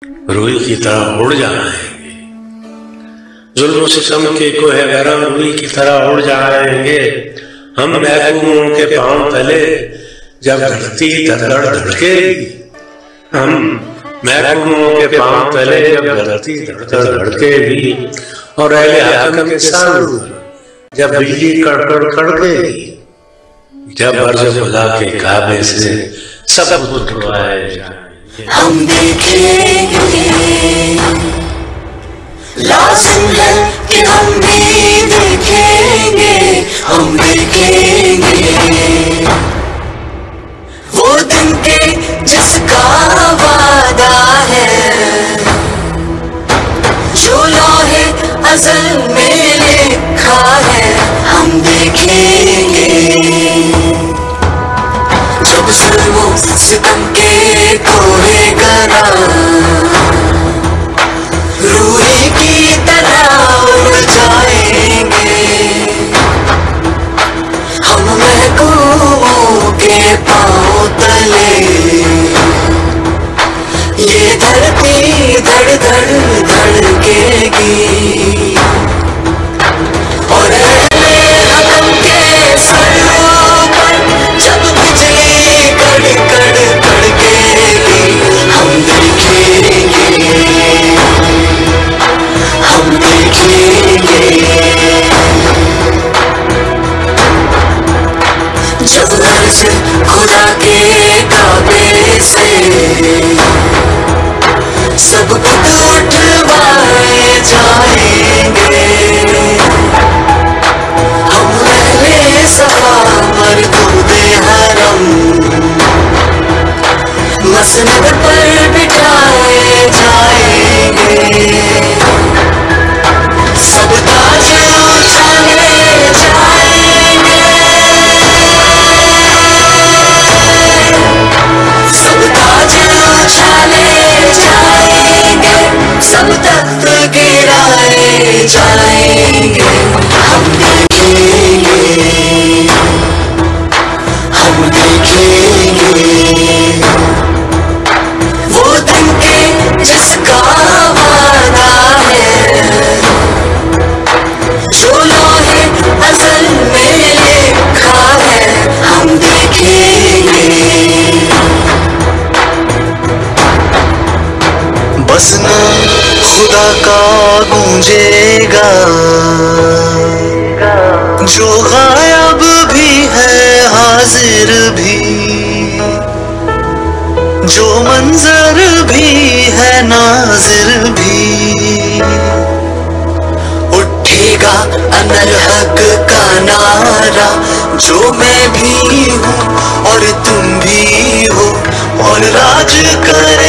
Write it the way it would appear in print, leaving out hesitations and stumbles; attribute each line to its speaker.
Speaker 1: रुई की तरह उड़ जाएंगे। जुल्म सितम के कोहे गरम रुई की तरह उड़ जाएंगे। हम महकूमों के पांव तले जब धरती धड़धड़ धड़केगी, हम महकूमों के पांव तले जब धरती धड़धड़ धड़केगी, और अहले हाकम के सामने जब बिजली कड़कड़ कड़केगी, जब अर्ज़ खुदा के काबे से सब उठवाए जाएंगे।
Speaker 2: हम देखेंगे, लाज़िम है कि हम भी देखेंगे, हम देखेंगे वो दिन के जिसका वादा है, जो लौहे अज़ल में लिखा है। हम देखेंगे जब जुल्मों सितम के कोहे गरम रूही की तरह उड़ जाएंगे। हम महकूमों के पांव तले ये धरती धड़ धड़ धड़केगी, और अहले हकम के सरों पर जब बिजली कड़कड़ कड़केगी। हम देखेंगे, हम देखेंगे जब अर्ज़ खुदा के काबे से सब कुछ उठवाए जाएंगे। हम अहले सफा मरदूदे हरम मसनद पर बिठाए जाएंगे। सब ताज उछाले जाएंगे, सब ताज उछाले जाएंगे, सब तख्त गिराए जाएंगे। हम देखेंगे, हम देखेंगे वो दिन के जिसका वादा है, जो लौहे अज़ल में लिखा है। हम देखेंगे बस नाम खुदा का गूंजेगा, जो गायब भी है हाजिर भी, जो मंजर भी है नाजिर भी। उठेगा अनल हक का नारा, जो मैं भी हूँ और तुम भी हो, और राज करे